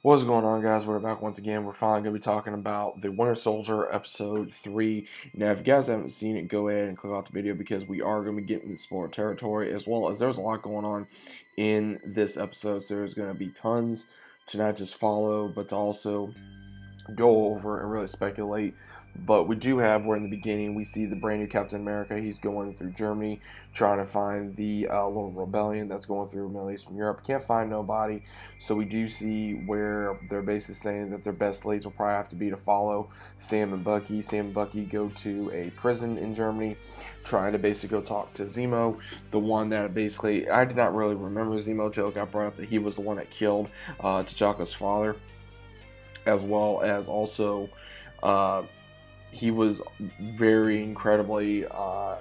What's going on, guys? We're back once again. We're finally going to be talking about the Winter Soldier Episode 3. Now, if you guys haven't seen it, go ahead and click off the video because we are going to be getting into spoiler territory, as well as there's a lot going on in this episode. So there's going to be tons to not just follow, but to also go over and really speculate. But we do have where in the beginning we see the brand new Captain America. He's going through Germany trying to find the little rebellion that's going through Middle East from Europe. Can't find nobody. So we do see where they're basically saying that their best leads will probably have to be to follow Sam and Bucky. Sam and Bucky go to a prison in Germany trying to basically go talk to Zemo, the one that basically, I did not really remember Zemo till it got brought up that he was the one that killed T'Chaka's father, as well as also uh, he was very incredibly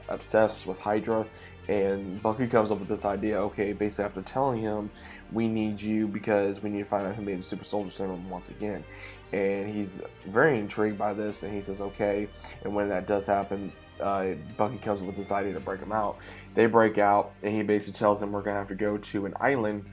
obsessed with Hydra. And Bucky comes up with this idea, okay, basically after telling him, we need you because we need to find out who made the Super Soldier Serum once again. And he's very intrigued by this, and he says, okay. And when that does happen, Bucky comes up with this idea to break him out. They break out, and he basically tells them we're going to have to go to an island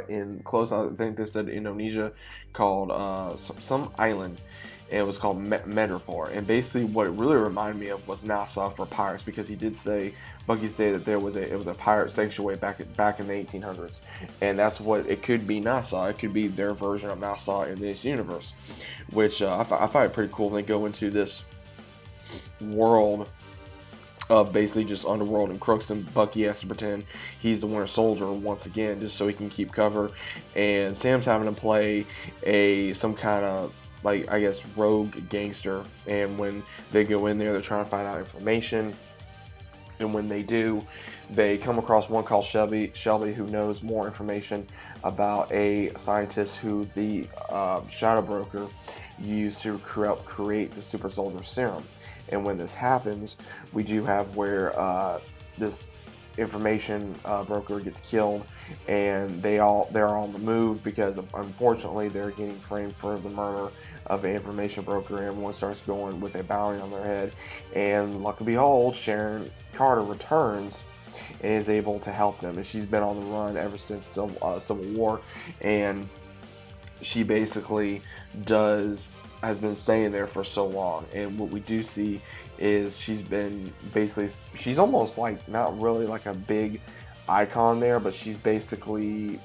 in close, I think they said Indonesia, called some island, and it was called Madripoor. And basically, what it really reminded me of was Nassau for pirates, because he did say, Bucky said that it was a pirate sanctuary back in the 1800s, and that's what it could be. Nassau, it could be their version of Nassau in this universe, which I find it pretty cool. They go into this world of basically just underworld and crooks, and Bucky has to pretend he's the Winter Soldier once again just so he can keep cover. And Sam's having to play some kind of, like, I guess, rogue gangster. And when they go in there, they're trying to find out information. And when they do, they come across one called Shelby, who knows more information about a scientist who the Shadow Broker used to create the Super Soldier Serum. And when this happens, we do have where this information broker gets killed, and they're all removed because unfortunately they're getting framed for the murder of an information broker. And everyone starts going with a bounty on their head, and luck and behold, Sharon Carter returns and is able to help them. And she's been on the run ever since Civil War, and she basically has been staying there for so long. And what we do see is she's almost like not really like a big icon there, but she's basically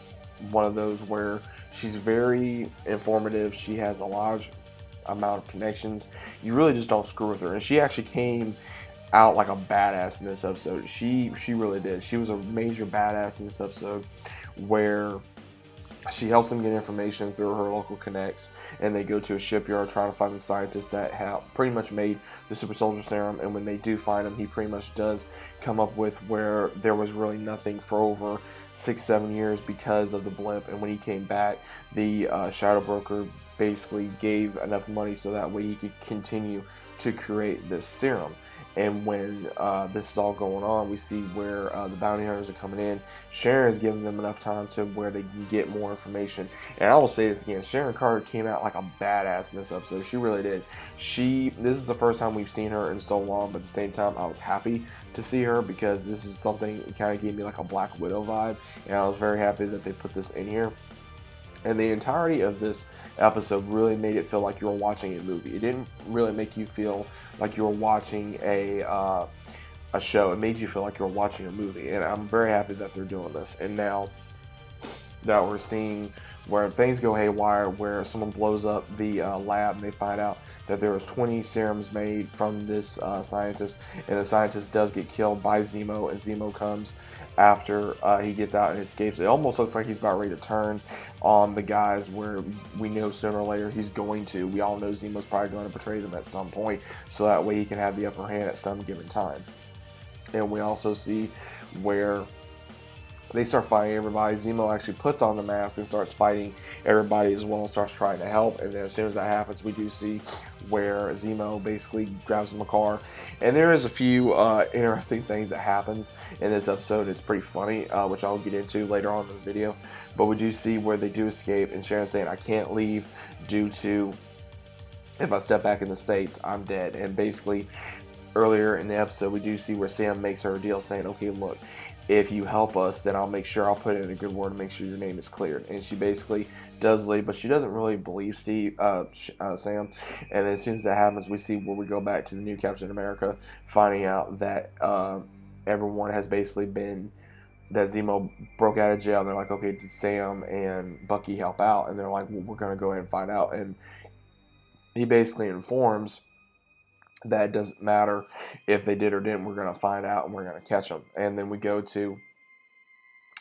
one of those where she's very informative. She has a large amount of connections. You really just don't screw with her. And she actually came out like a badass in this episode. She really did. She was a major badass in this episode, where she helps them get information through her local connects, and they go to a shipyard trying to find the scientist that pretty much made the Super Soldier Serum. And when they do find him, he pretty much does come up with where there was really nothing for over 6-7 years because of the blip. And when he came back, the Shadow Broker basically gave enough money so that way he could continue to create this serum. And when this is all going on, we see where the bounty hunters are coming in. Sharon is giving them enough time to where they can get more information. And I will say this again, Sharon Carter came out like a badass in this episode. She really did. This is the first time we've seen her in so long, but at the same time, I was happy to see her because this is something that kind of gave me like a Black Widow vibe. And I was very happy that they put this in here. And the entirety of this episode really made it feel like you were watching a movie. It didn't really make you feel like you were watching a show. It made you feel like you were watching a movie, and I'm very happy that they're doing this. And now that we're seeing where things go haywire, where someone blows up the lab, and they find out that there was 20 serums made from this scientist, and the scientist does get killed by Zemo, and Zemo comes after he gets out and escapes. It almost looks like he's about ready to turn on the guys, where we know sooner or later he's going to. We all know Zemo's probably going to betray them at some point, so that way he can have the upper hand at some given time. And we also see where they start fighting everybody. Zemo actually puts on the mask and starts fighting everybody as well, and starts trying to help. And then as soon as that happens, we do see where Zemo basically grabs him a car. And there is a few interesting things that happens in this episode. It's pretty funny, which I'll get into later on in the video. But we do see where they do escape, and Sharon's saying, I can't leave due to, if I step back in the States, I'm dead. And basically, earlier in the episode, we do see where Sam makes her a deal saying, okay, look, if you help us, then I'll make sure I'll put in a good word to make sure your name is cleared. And she basically does leave, but she doesn't really believe Sam. And then as soon as that happens, we see where we go back to the new Captain America, finding out that everyone has basically been that Zemo broke out of jail. And they're like, okay, did Sam and Bucky help out? And they're like, well, we're gonna go ahead and find out. And he basically informs that it doesn't matter if they did or didn't. We're gonna find out and we're gonna catch them. And then we go to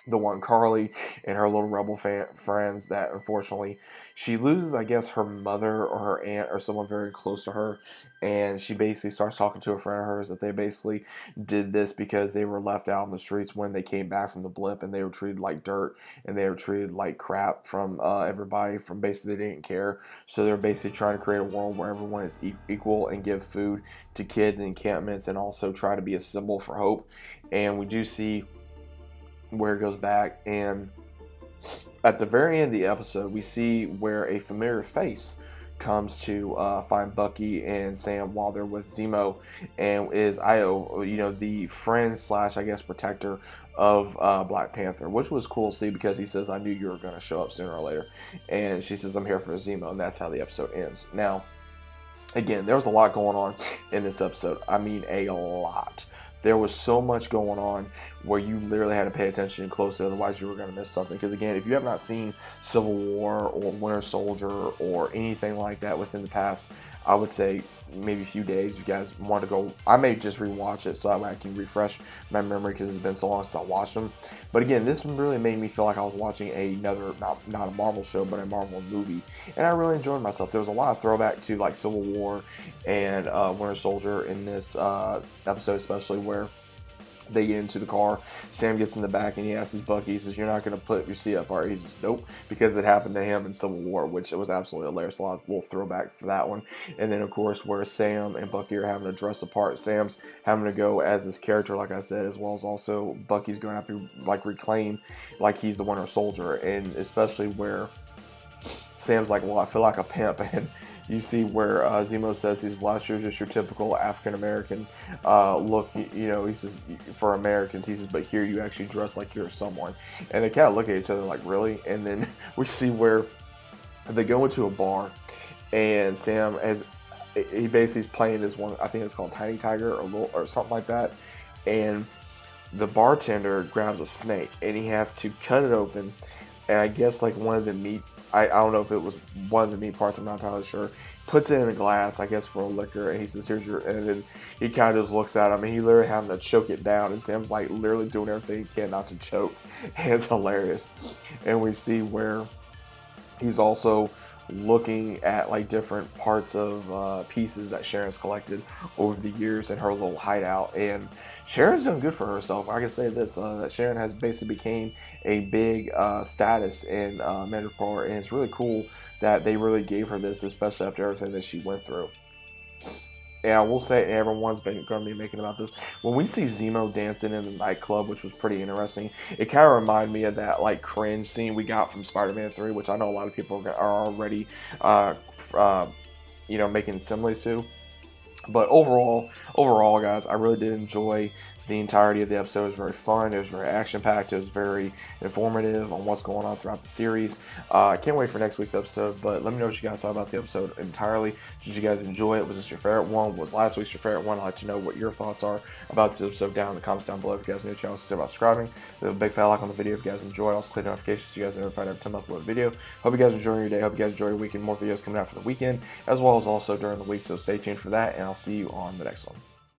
the one Carly and her little rebel friends that unfortunately she loses, I guess, her mother or her aunt or someone very close to her, and she basically starts talking to a friend of hers that they basically did this because they were left out in the streets when they came back from the blip, and they were treated like dirt and they were treated like crap from everybody, from basically they didn't care. So they're basically trying to create a world where everyone is equal and give food to kids in encampments and also try to be a symbol for hope. And we do see where it goes back, and at the very end of the episode we see where a familiar face comes to find Bucky and Sam while they're with Zemo, and is Io, the friend slash I guess protector of Black Panther, which was cool to see because he says, I knew you were going to show up sooner or later, and she says, I'm here for Zemo, and that's how the episode ends. Now again, there was a lot going on in this episode. I mean, a lot. There was so much going on where you literally had to pay attention closely, otherwise you were going to miss something. Because again, if you have not seen Civil War or Winter Soldier or anything like that within the past, I would say maybe a few days, if you guys want to go, I may just rewatch it so that way I can refresh my memory because it's been so long since I watched them. But again, this really made me feel like I was watching another, not a Marvel show, but a Marvel movie. And I really enjoyed myself. There was a lot of throwback to like Civil War and Winter Soldier in this episode, especially where they get into the car. Sam gets in the back and he asks Bucky, he says, you're not going to put your CFR. He says, nope, because it happened to him in Civil War, which it was absolutely hilarious. A little throwback for that one. And then, of course, where Sam and Bucky are having to dress apart. Sam's having to go as his character, like I said, as well as also Bucky's going to have to like reclaim like he's the Winter Soldier. And especially where Sam's like, well, I feel like a pimp. And you see where Zemo says he's, well, you're just your typical African American look. He says for Americans, he says, but here you actually dress like you're someone. And they kind of look at each other like, really? And then we see where they go into a bar, and Sam he basically is playing this one. I think it's called Tiny Tiger or something like that. And the bartender grabs a snake and he has to cut it open. And I guess like one of the meat, I don't know if it was one of the meat parts, I'm not entirely sure. Puts it in a glass, I guess, for a liquor, and he says, here's your, and then he kind of just looks at him, and he literally having to choke it down, and Sam's like literally doing everything he can not to choke, and it's hilarious. And we see where he's also looking at like different parts of pieces that Sharon's collected over the years in her little hideout, and Sharon's doing good for herself. I can say this, that Sharon has basically became a big status in Madripoor, and it's really cool that they really gave her this, especially after everything that she went through. And I will say, everyone's been going to be making about this. When we see Zemo dancing in the nightclub, which was pretty interesting, it kind of reminded me of that like cringe scene we got from Spider-Man 3, which I know a lot of people are already, making similes to. But overall, guys, I really did enjoy the entirety of the episode. It was very fun. It was very action-packed. It was very informative on what's going on throughout the series. I can't wait for next week's episode, but let me know what you guys thought about the episode entirely. Did you guys enjoy it? Was this your favorite one? Was last week's your favorite one? I'd like to know what your thoughts are about this episode down in the comments down below. If you guys are new to the channel, consider about subscribing. Leave a big fat like on the video if you guys enjoy. Also click notifications so you guys are notified every time I upload a video. Hope you guys enjoy your day. Hope you guys enjoy your weekend. More videos coming out for the weekend, as well as also during the week, so stay tuned for that, and I'll see you on the next one.